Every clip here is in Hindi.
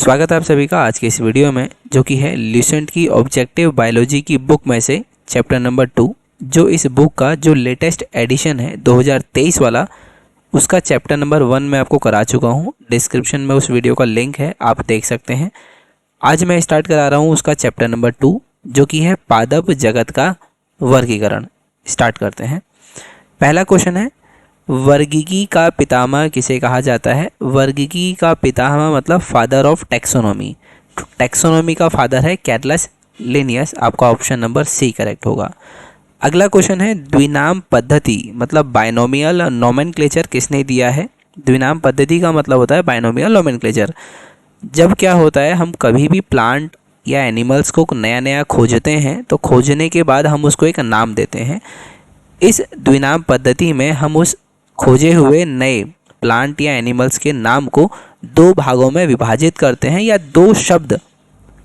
स्वागत है आप सभी का आज के इस वीडियो में, जो कि है ल्यूसेंट की ऑब्जेक्टिव बायोलॉजी की बुक में से चैप्टर नंबर 2। जो इस बुक का जो लेटेस्ट एडिशन है 2023 वाला, उसका चैप्टर नंबर 1 मैं आपको करा चुका हूँ। डिस्क्रिप्शन में उस वीडियो का लिंक है, आप देख सकते हैं। आज मैं स्टार्ट करा रहा हूँ उसका चैप्टर नंबर 2, जो कि है पादप जगत का वर्गीकरण। स्टार्ट करते हैं। पहला क्वेश्चन है, वर्गीकी का पितामह किसे कहा जाता है? वर्गीकी का पितामह मतलब फादर ऑफ टैक्सोनॉमी। टैक्सोनॉमी का फादर है कैटलस लिनियस। आपका ऑप्शन नंबर सी करेक्ट होगा। अगला क्वेश्चन है, द्विनाम पद्धति मतलब बायनोमियल नोमेनक्लेचर किसने दिया है? द्विनाम पद्धति का मतलब होता है बायनोमियल नोमेनक्लेचर। जब क्या होता है, हम कभी भी प्लांट या एनिमल्स को नया नया खोजते हैं तो खोजने के बाद हम उसको एक नाम देते हैं। इस द्विनाम पद्धति में हम उस खोजे हुए नए प्लांट या एनिमल्स के नाम को दो भागों में विभाजित करते हैं या दो शब्द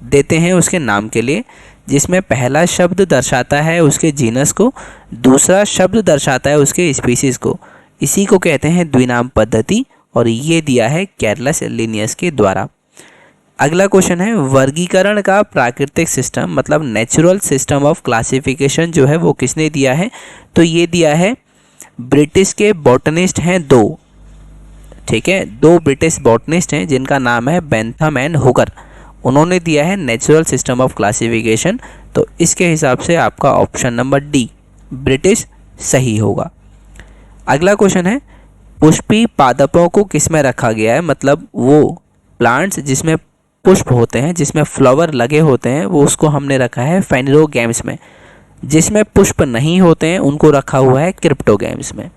देते हैं उसके नाम के लिए, जिसमें पहला शब्द दर्शाता है उसके जीनस को, दूसरा शब्द दर्शाता है उसके स्पीसीज को। इसी को कहते हैं द्विनाम पद्धति, और ये दिया है कैटलस लिनियस के द्वारा। अगला क्वेश्चन है, वर्गीकरण का प्राकृतिक सिस्टम मतलब नेचुरल सिस्टम ऑफ क्लासिफिकेशन जो है वो किसने दिया है? तो ये दिया है ब्रिटिश के बॉटनिस्ट हैं दो, ठीक है, दो ब्रिटिश बॉटनिस्ट हैं जिनका नाम है बेंथम एंड हुकर। उन्होंने दिया है नेचुरल सिस्टम ऑफ क्लासिफिकेशन। तो इसके हिसाब से आपका ऑप्शन नंबर डी ब्रिटिश सही होगा। अगला क्वेश्चन है, पुष्पी पादपों को किस में रखा गया है? मतलब वो प्लांट्स जिसमें पुष्प होते हैं, जिसमें फ्लावर लगे होते हैं, वो उसको हमने रखा है फेनेरोगैम्स में। जिसमें पुष्प नहीं होते हैं उनको रखा हुआ है क्रिप्टोगैम्स में।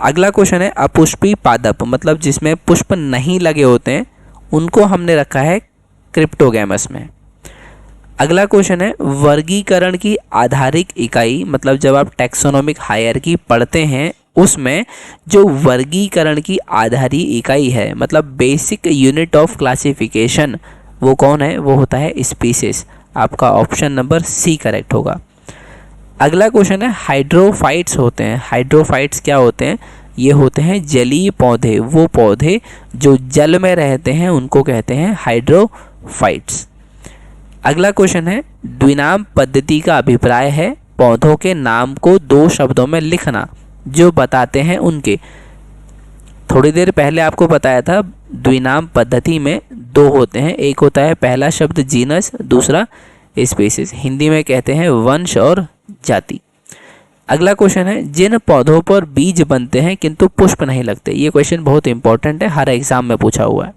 अगला क्वेश्चन है, अपुष्पी पादप मतलब जिसमें पुष्प नहीं लगे होते हैं उनको हमने रखा है क्रिप्टोगैमस में। अगला क्वेश्चन है, वर्गीकरण की आधारिक इकाई मतलब जब आप टैक्सोनॉमिक हायरार्की पढ़ते हैं उसमें जो वर्गीकरण की आधारी इकाई है मतलब बेसिक यूनिट ऑफ क्लासिफिकेशन, वो कौन है? वो होता है स्पीसीज। आपका ऑप्शन नंबर सी करेक्ट होगा। अगला क्वेश्चन है, हाइड्रोफाइट्स होते हैं। हाइड्रोफाइट्स क्या होते हैं? ये होते हैं जलीय पौधे। वो पौधे जो जल में रहते हैं उनको कहते हैं हाइड्रोफाइट्स। अगला क्वेश्चन है, द्विनाम पद्धति का अभिप्राय है पौधों के नाम को दो शब्दों में लिखना जो बताते हैं उनके। थोड़ी देर पहले आपको बताया था द्विनाम पद्धति में दो होते हैं, एक होता है पहला शब्द जीनस, दूसरा स्पीसीज। हिंदी में कहते हैं वंश और जाति। अगला क्वेश्चन है, जिन पौधों पर बीज बनते हैं किंतु पुष्प नहीं लगते। ये क्वेश्चन बहुत इंपॉर्टेंट है, हर एग्जाम में पूछा हुआ है,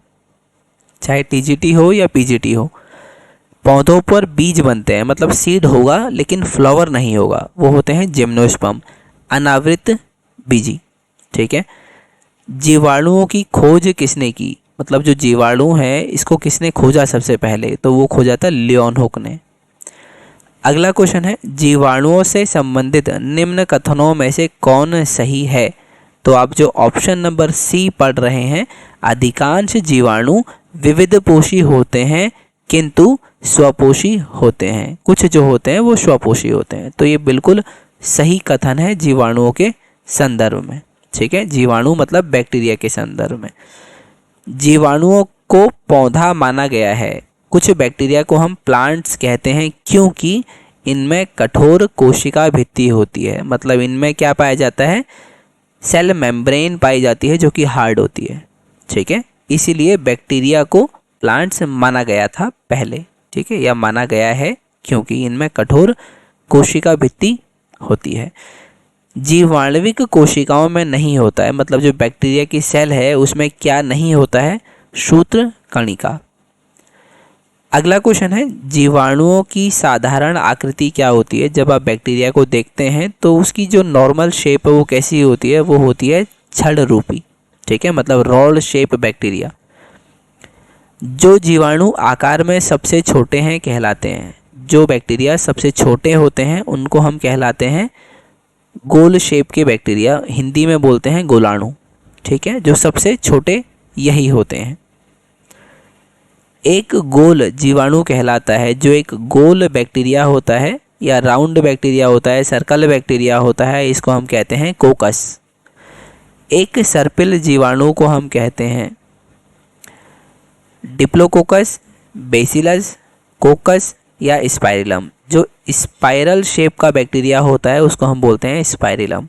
चाहे टीजीटी हो या पीजीटी हो। पौधों पर बीज बनते हैं मतलब सीड होगा लेकिन फ्लावर नहीं होगा, वो होते हैं जिम्नोस्पर्म, अनावृत बीजी, ठीक है। जीवाणुओं की खोज किसने की? मतलब जो जीवाणु है इसको किसने खोजा सबसे पहले? तो वो खोजा था लियोनहुक ने। अगला क्वेश्चन है, जीवाणुओं से संबंधित निम्न कथनों में से कौन सही है? तो आप जो ऑप्शन नंबर सी पढ़ रहे हैं, अधिकांश जीवाणु विविध पोषी होते हैं किंतु स्वपोषी होते हैं। कुछ जो होते हैं वो स्वपोषी होते हैं। तो ये बिल्कुल सही कथन है जीवाणुओं के संदर्भ में, ठीक है। जीवाणु मतलब बैक्टीरिया के संदर्भ में। जीवाणुओं को पौधा माना गया है। कुछ बैक्टीरिया को हम प्लांट्स कहते हैं क्योंकि इनमें कठोर कोशिका भित्ति होती है। मतलब इनमें क्या पाया जाता है? सेल मेम्ब्रेन पाई जाती है जो कि हार्ड होती है, ठीक है। इसीलिए बैक्टीरिया को प्लांट्स माना गया था पहले, ठीक है, या माना गया है क्योंकि इनमें कठोर कोशिका भित्ति होती है। जीवाणुविक कोशिकाओं में नहीं होता है, मतलब जो बैक्टीरिया की सेल है उसमें क्या नहीं होता है? सूत्र कणिका। अगला क्वेश्चन है, जीवाणुओं की साधारण आकृति क्या होती है? जब आप बैक्टीरिया को देखते हैं तो उसकी जो नॉर्मल शेप है वो कैसी होती है? वो होती है छड़ रूपी, ठीक है, मतलब रोल शेप बैक्टीरिया। जो जीवाणु आकार में सबसे छोटे हैं कहलाते हैं। जो बैक्टीरिया सबसे छोटे होते हैं उनको हम कहलाते हैं गोल शेप के बैक्टीरिया, हिंदी में बोलते हैं गोलाणु, ठीक है। जो सबसे छोटे यही होते हैं। एक गोल जीवाणु कहलाता है जो एक गोल बैक्टीरिया होता है या राउंड बैक्टीरिया होता है, सर्कल बैक्टीरिया होता है, इसको हम कहते हैं कोकस। एक सर्पिल जीवाणु को हम कहते हैं डिप्लोकोकस, बेसिलस, कोकस या स्पाइरलम। जो स्पाइरल शेप का बैक्टीरिया होता है उसको हम बोलते हैं स्पाइरलम।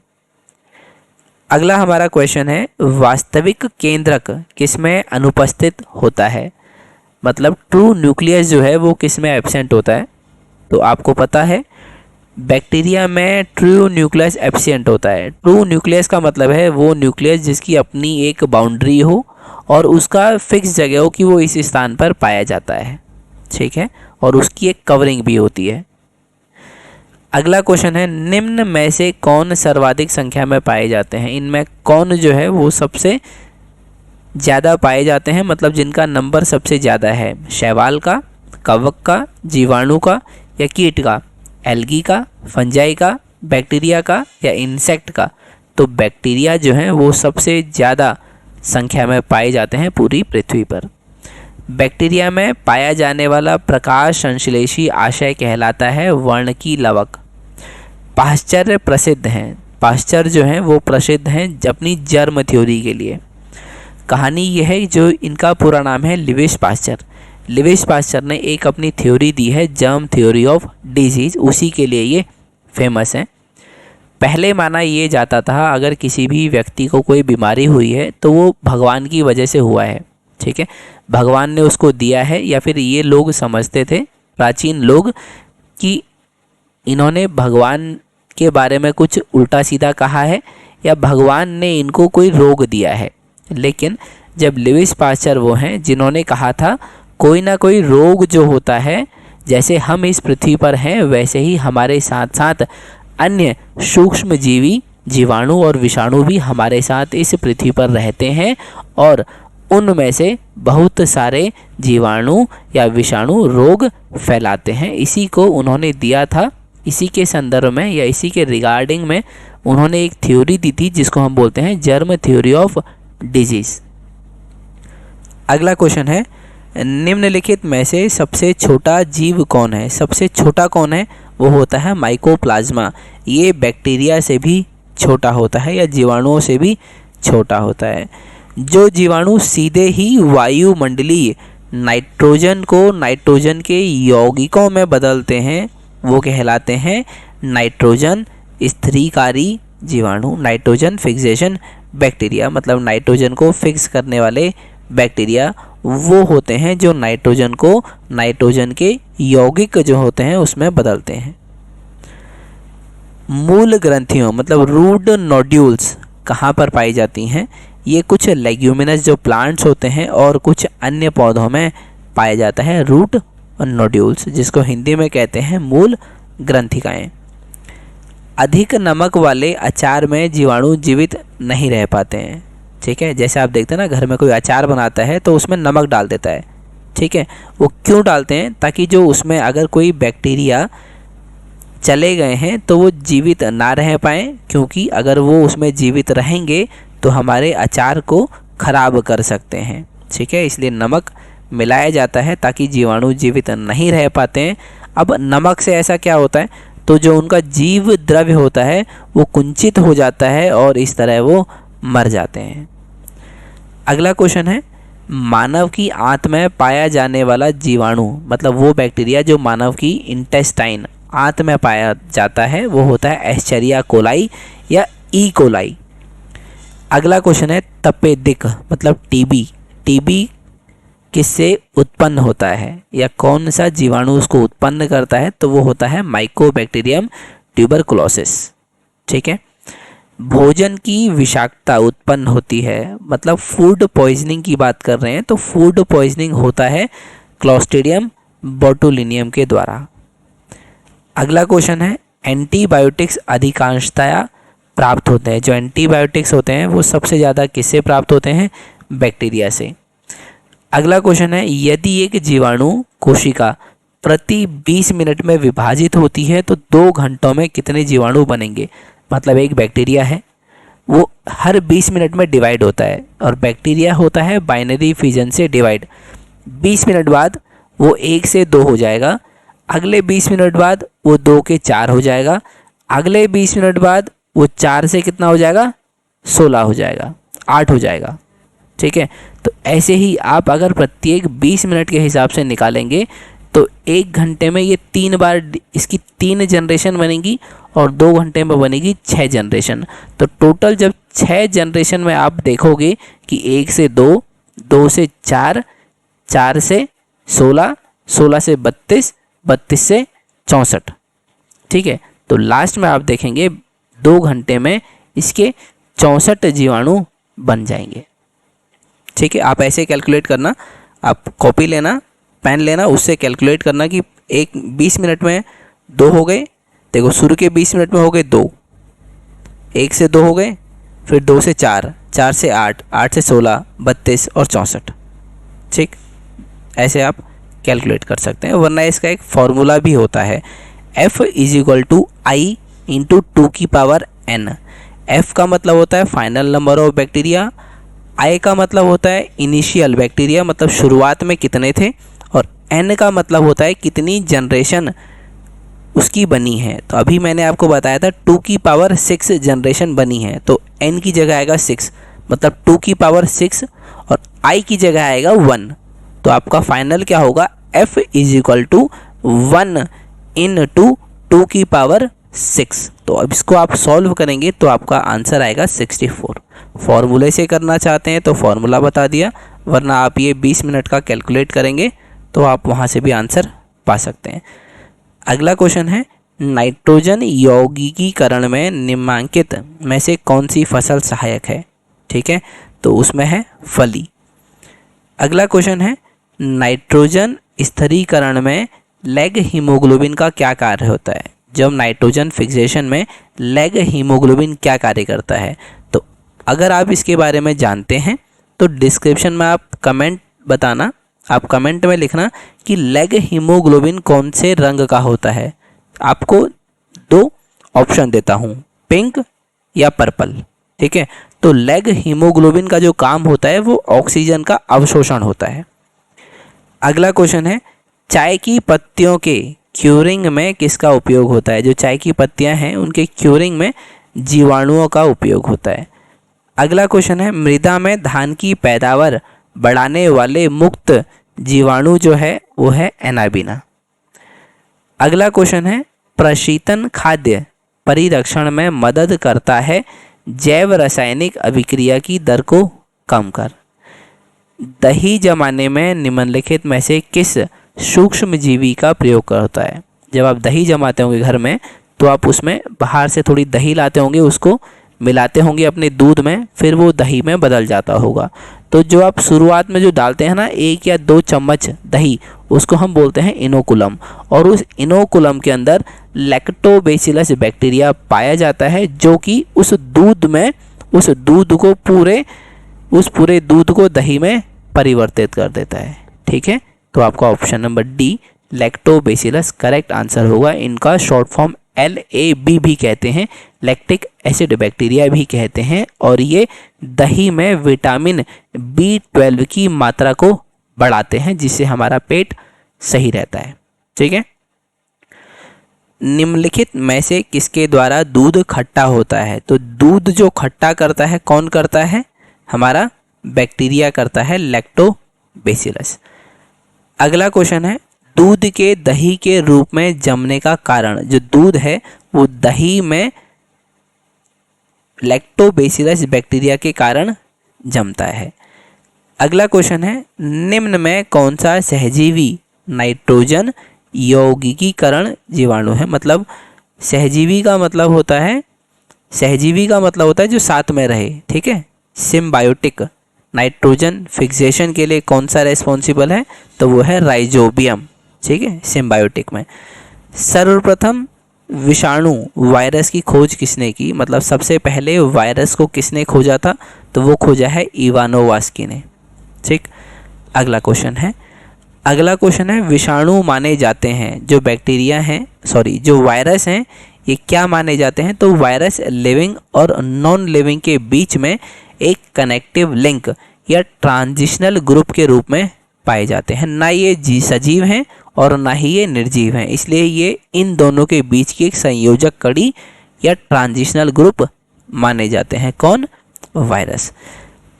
अगला हमारा क्वेश्चन है, वास्तविक केंद्रक किसमें अनुपस्थित होता है? मतलब ट्रू न्यूक्लियस जो है वो किसमें एब्सेंट होता है? तो आपको पता है बैक्टीरिया में ट्रू न्यूक्लियस एब्सेंट होता है। ट्रू न्यूक्लियस का मतलब है वो न्यूक्लियस जिसकी अपनी एक बाउंड्री हो और उसका फिक्स जगह हो कि वो इस स्थान पर पाया जाता है, ठीक है, और उसकी एक कवरिंग भी होती है। अगला क्वेश्चन है, निम्न में से कौन सर्वाधिक संख्या में पाए जाते हैं? इनमें कौन जो है वो सबसे ज़्यादा पाए जाते हैं, मतलब जिनका नंबर सबसे ज़्यादा है? शैवाल का, कवक का, जीवाणु का या कीट का? एल्गी का, फंजाई का, बैक्टीरिया का या इंसेक्ट का? तो बैक्टीरिया जो हैं वो सबसे ज़्यादा संख्या में पाए जाते हैं पूरी पृथ्वी पर। बैक्टीरिया में पाया जाने वाला प्रकाश संश्लेषी आशय कहलाता है वर्णकी लवक। पाश्चर प्रसिद्ध हैं, पाश्चर जो हैं वो प्रसिद्ध हैं अपनी जर्म थ्योरी के लिए। कहानी यह है, जो इनका पूरा नाम है लिविस पाश्चर। लिविस पाश्चर ने एक अपनी थ्योरी दी है, जर्म थ्योरी ऑफ डिजीज़, उसी के लिए ये फेमस हैं। पहले माना ये जाता था अगर किसी भी व्यक्ति को कोई बीमारी हुई है तो वो भगवान की वजह से हुआ है, ठीक है, भगवान ने उसको दिया है, या फिर ये लोग समझते थे प्राचीन लोग कि इन्होंने भगवान के बारे में कुछ उल्टा सीधा कहा है या भगवान ने इनको कोई रोग दिया है। लेकिन जब लिविस पाश्चर वो हैं जिन्होंने कहा था कोई ना कोई रोग जो होता है, जैसे हम इस पृथ्वी पर हैं वैसे ही हमारे साथ साथ अन्य सूक्ष्म जीवी, जीवाणु और विषाणु भी हमारे साथ इस पृथ्वी पर रहते हैं और उनमें से बहुत सारे जीवाणु या विषाणु रोग फैलाते हैं। इसी को उन्होंने दिया था, इसी के संदर्भ में या इसी के रिगार्डिंग में उन्होंने एक थ्योरी दी थी जिसको हम बोलते हैं जर्म थ्योरी ऑफ डिजीज। अगला क्वेश्चन है, निम्नलिखित में से सबसे छोटा जीव कौन है? सबसे छोटा कौन है? वो होता है माइकोप्लाज्मा। ये बैक्टीरिया से भी छोटा होता है या जीवाणुओं से भी छोटा होता है। जो जीवाणु सीधे ही वायुमंडलीय नाइट्रोजन को नाइट्रोजन के यौगिकों में बदलते हैं वो कहलाते हैं नाइट्रोजन स्थिरीकारी जीवाणु, नाइट्रोजन फिक्सेशन बैक्टीरिया। मतलब नाइट्रोजन को फिक्स करने वाले बैक्टीरिया वो होते हैं जो नाइट्रोजन को नाइट्रोजन के यौगिक जो होते हैं उसमें बदलते हैं। मूल ग्रंथियों मतलब रूट नोड्यूल्स कहाँ पर पाई जाती हैं? ये कुछ लेग्यूमिनस जो प्लांट्स होते हैं और कुछ अन्य पौधों में पाया जाता है रूट नोड्यूल्स, जिसको हिंदी में कहते हैं मूल ग्रंथिकाएं। अधिक नमक वाले अचार में जीवाणु जीवित नहीं रह पाते हैं, ठीक है। जैसे आप देखते हैं ना घर में कोई अचार बनाता है तो उसमें नमक डाल देता है, ठीक है। वो क्यों डालते हैं? ताकि जो उसमें अगर कोई बैक्टीरिया चले गए हैं तो वो जीवित ना रह पाएँ, क्योंकि अगर वो उसमें जीवित रहेंगे तो हमारे अचार को ख़राब कर सकते हैं, ठीक है। इसलिए नमक मिलाया जाता है ताकि जीवाणु जीवित नहीं रह पाते हैं। अब नमक से ऐसा क्या होता है, तो जो उनका जीव द्रव्य होता है वो कुंचित हो जाता है और इस तरह वो मर जाते हैं। अगला क्वेश्चन है, मानव की आंत में पाया जाने वाला जीवाणु मतलब वो बैक्टीरिया जो मानव की इंटेस्टाइन आंत में पाया जाता है वो होता है एस्चेरिया कोलाई या ई कोलाई। अगला क्वेश्चन है, तपेदिक मतलब टीबी, टीबी किससे उत्पन्न होता है या कौन सा जीवाणु उसको उत्पन्न करता है? तो वो होता है माइकोबैक्टीरियम ट्यूबरकुलोसिस, ठीक है। भोजन की विषाक्तता उत्पन्न होती है, मतलब फूड पॉइजनिंग की बात कर रहे हैं तो फूड पॉइजनिंग होता है क्लोस्ट्रीडियम बोटुलिनियम के द्वारा। अगला क्वेश्चन है, एंटीबायोटिक्स अधिकांशतया प्राप्त होते हैं, जो एंटीबायोटिक्स होते हैं वो सबसे ज़्यादा किससे प्राप्त होते हैं? बैक्टीरिया से। अगला क्वेश्चन है, यदि एक जीवाणु कोशिका प्रति 20 मिनट में विभाजित होती है तो 2 घंटों में कितने जीवाणु बनेंगे? मतलब एक बैक्टीरिया है वो हर 20 मिनट में डिवाइड होता है और बैक्टीरिया होता है बाइनरी फिजन से डिवाइड। 20 मिनट बाद वो 1 से 2 हो जाएगा, अगले 20 मिनट बाद वो 2 के 4 हो जाएगा, अगले 20 मिनट बाद वो 4 से कितना हो जाएगा? 16 हो जाएगा, 8 हो जाएगा, ठीक है। तो ऐसे ही आप अगर प्रत्येक 20 मिनट के हिसाब से निकालेंगे तो 1 घंटे में ये 3 बार इसकी 3 जनरेशन बनेगी और 2 घंटे में बनेगी 6 जनरेशन। तो टोटल जब 6 जनरेशन में आप देखोगे कि 1 से 2, 2 से 4, 4 से 16, 16 से 32, 32 से 64, ठीक है। तो लास्ट में आप देखेंगे 2 घंटे में इसके 64 जीवाणु बन जाएंगे, ठीक है। आप ऐसे कैलकुलेट करना, आप कॉपी लेना, पेन लेना, उससे कैलकुलेट करना कि 20 मिनट में 2 हो गए। देखो शुरू के 20 मिनट में हो गए 2, 1 से 2 हो गए, फिर 2 से 4, 4 से 8, 8 से 16, 32 और 64, ठीक। ऐसे आप कैलकुलेट कर सकते हैं, वरना इसका एक फॉर्मूला भी होता है, F = I × 2n। F का मतलब होता है final number of bacteria, I का मतलब होता है इनिशियल बैक्टीरिया, मतलब शुरुआत में कितने थे, और N का मतलब होता है कितनी जनरेशन उसकी बनी है। तो अभी मैंने आपको बताया था 2⁶ जनरेशन बनी है, तो N की जगह आएगा 6, मतलब 2⁶, और I की जगह आएगा 1। तो आपका फाइनल क्या होगा, F = 1 × 2⁶। तो अब इसको आप सॉल्व करेंगे तो आपका आंसर आएगा 64। फॉर्मूले से करना चाहते हैं तो फॉर्मूला बता दिया, वरना आप ये 20 मिनट का कैलकुलेट करेंगे तो आप वहाँ से भी आंसर पा सकते हैं। अगला क्वेश्चन है, नाइट्रोजन यौगिकीकरण में निम्नलिखित में से कौन सी फसल सहायक है, ठीक है। तो उसमें है फली। अगला क्वेश्चन है, नाइट्रोजन स्थिरीकरण में लैग हीमोग्लोबिन का क्या कार्य होता है। जब नाइट्रोजन फिक्सेशन में लैग हीमोग्लोबिन क्या कार्य करता है। तो अगर आप इसके बारे में जानते हैं तो डिस्क्रिप्शन में आप कमेंट बताना, आप कमेंट में लिखना कि लैग हीमोग्लोबिन कौन से रंग का होता है। आपको 2 ऑप्शन देता हूँ, पिंक या पर्पल, ठीक है। तो लैग हीमोग्लोबिन का जो काम होता है वो ऑक्सीजन का अवशोषण होता है। अगला क्वेश्चन है, चाय की पत्तियों के क्यूरिंग में किसका उपयोग होता है। जो चाय की पत्तियां हैं उनके क्यूरिंग में जीवाणुओं का उपयोग होता है। अगला क्वेश्चन है, मृदा में धान की पैदावार बढ़ाने वाले मुक्त जीवाणु जो है वो है एनाबीना। अगला क्वेश्चन है, प्रशीतन खाद्य परिरक्षण में मदद करता है, जैव रासायनिक अभिक्रिया की दर को कम कर। दही जमाने में निम्नलिखित में से किस सूक्ष्म जीवी का प्रयोग होता है। जब आप दही जमाते होंगे घर में तो आप उसमें बाहर से थोड़ी दही लाते होंगे, उसको मिलाते होंगे अपने दूध में, फिर वो दही में बदल जाता होगा। तो जो आप शुरुआत में जो डालते हैं ना 1 या 2 चम्मच दही, उसको हम बोलते हैं इनोकुलम, और उस इनोकुलम के अंदर लैक्टोबैसिलस बैक्टीरिया पाया जाता है, जो कि उस दूध में उस पूरे दूध को दही में परिवर्तित कर देता है, ठीक है। तो आपका option number D lactobacillus correct answer होगा। इनका शॉर्ट फॉर्म LAB भी कहते हैं, लैक्टिक एसिड बैक्टीरिया भी कहते हैं, और ये दही में विटामिन B12 की मात्रा को बढ़ाते हैं, जिससे हमारा पेट सही रहता है, ठीक है। निम्नलिखित में से किसके द्वारा दूध खट्टा होता है। तो दूध जो खट्टा करता है कौन करता है, हमारा बैक्टीरिया करता है, लैक्टोबैसिलस। अगला क्वेश्चन है, दूध के दही के रूप में जमने का कारण। जो दूध है वो दही में लैक्टोबैसिलस बैक्टीरिया के कारण जमता है। अगला क्वेश्चन है, निम्न में कौन सा सहजीवी नाइट्रोजन यौगिकीकरण जीवाणु है। मतलब सहजीवी का मतलब होता है जो साथ में रहे, ठीक है। सिम्बायोटिक नाइट्रोजन फिक्सेशन के लिए कौन सा रेस्पॉन्सिबल है, तो वो है राइजोबियम, ठीक है, सिम्बायोटिक में। सर्वप्रथम विषाणु वायरस की खोज किसने की। मतलब सबसे पहले वायरस को किसने खोजा था, तो वो खोजा है इवानोवास्की ने, ठीक। अगला क्वेश्चन है विषाणु माने जाते हैं जो जो वायरस हैं ये क्या माने जाते हैं। तो वायरस लिविंग और नॉन लिविंग के बीच में एक कनेक्टिव लिंक या ट्रांजिशनल ग्रुप के रूप में पाए जाते हैं। ना ये सजीव हैं और ना ही ये निर्जीव हैं, इसलिए ये इन दोनों के बीच की एक संयोजक कड़ी या ट्रांजिशनल ग्रुप माने जाते हैं। कौन, वायरस।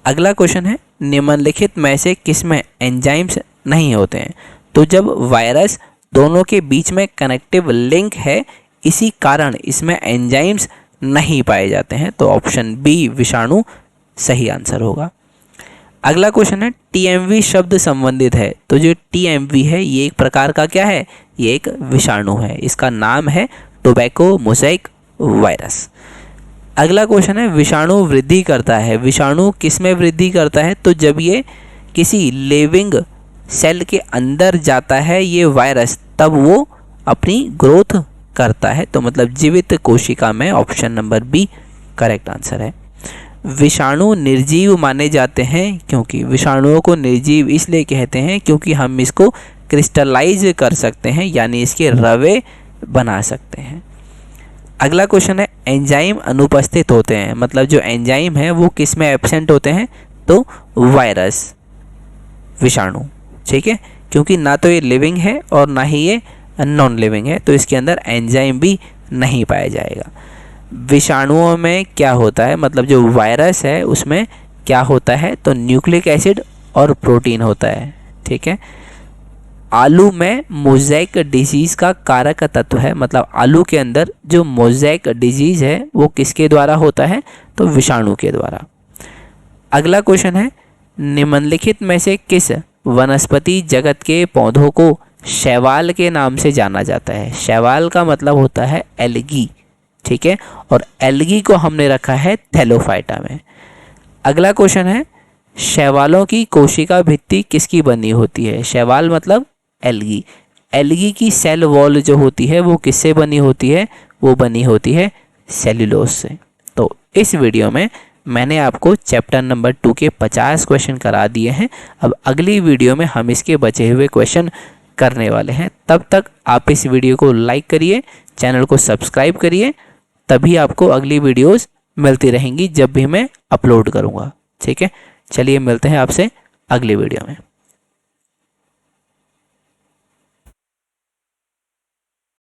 अगला क्वेश्चन है, निम्नलिखित में से किसमें एंजाइम्स नहीं होते हैं? तो जब वायरस दोनों के बीच में कनेक्टिव लिंक है, इसी कारण इसमें एंजाइम्स नहीं पाए जाते हैं। तो ऑप्शन बी विषाणु सही आंसर होगा। अगला क्वेश्चन है टीएमवी शब्द संबंधित है। तो जो टीएमवी है ये एक प्रकार का क्या है? ये एक विषाणु है। इसका नाम है टोबैको मोज़ेक वायरस। अगला क्वेश्चन है विषाणु वृद्धि करता है। विषाणु किस में वृद्धि करता है? तो जब ये किसी लिविंग सेल के अंदर जाता है ये वायरस, तब वो अपनी ग्रोथ करता है। तो मतलब जीवित कोशिका में option number B correct answer है। विषाणु निर्जीव माने जाते हैं क्योंकि विषाणुओं को निर्जीव इसलिए कहते हैं क्योंकि हम इसको क्रिस्टलाइज कर सकते हैं, यानी इसके रवे बना सकते हैं। अगला क्वेश्चन है एंजाइम अनुपस्थित होते हैं। मतलब जो एंजाइम है वो किस में एब्सेंट होते हैं? तो वायरस, विषाणु, ठीक है, क्योंकि ना तो ये लिविंग है और ना ही ये नॉन लिविंग है, तो इसके अंदर एंजाइम भी नहीं पाया जाएगा। विषाणुओं में क्या होता है? मतलब जो वायरस है उसमें क्या होता है? तो न्यूक्लिक एसिड और प्रोटीन होता है, ठीक है। आलू में मोज़ेक डिजीज़ का कारक तत्व है। मतलब आलू के अंदर जो मोज़ेक डिजीज़ है वो किसके द्वारा होता है? तो विषाणु के द्वारा। अगला क्वेश्चन है निम्नलिखित में से किस वनस्पति जगत के पौधों को शैवाल के नाम से जाना जाता है? शैवाल का मतलब होता है एल्गी, ठीक है, और एल्गी को हमने रखा है थैलोफाइटा में। अगला क्वेश्चन है शैवालों की कोशिका भित्ति किसकी बनी होती है? शैवाल मतलब एल्गी। एल्गी की सेल वॉल जो होती है वो किससे बनी होती है? वो बनी होती है सेल्यूलोज से। तो इस वीडियो में मैंने आपको चैप्टर नंबर 2 के 50 क्वेश्चन करा दिए हैं। अब अगली वीडियो में हम इसके बचे हुए क्वेश्चन करने वाले हैं। तब तक आप इस वीडियो को लाइक करिए, चैनल को सब्सक्राइब करिए, तभी आपको अगली वीडियोस मिलती रहेंगी जब भी मैं अपलोड करूँगा, ठीक है। चलिए मिलते हैं आपसे अगली वीडियो में।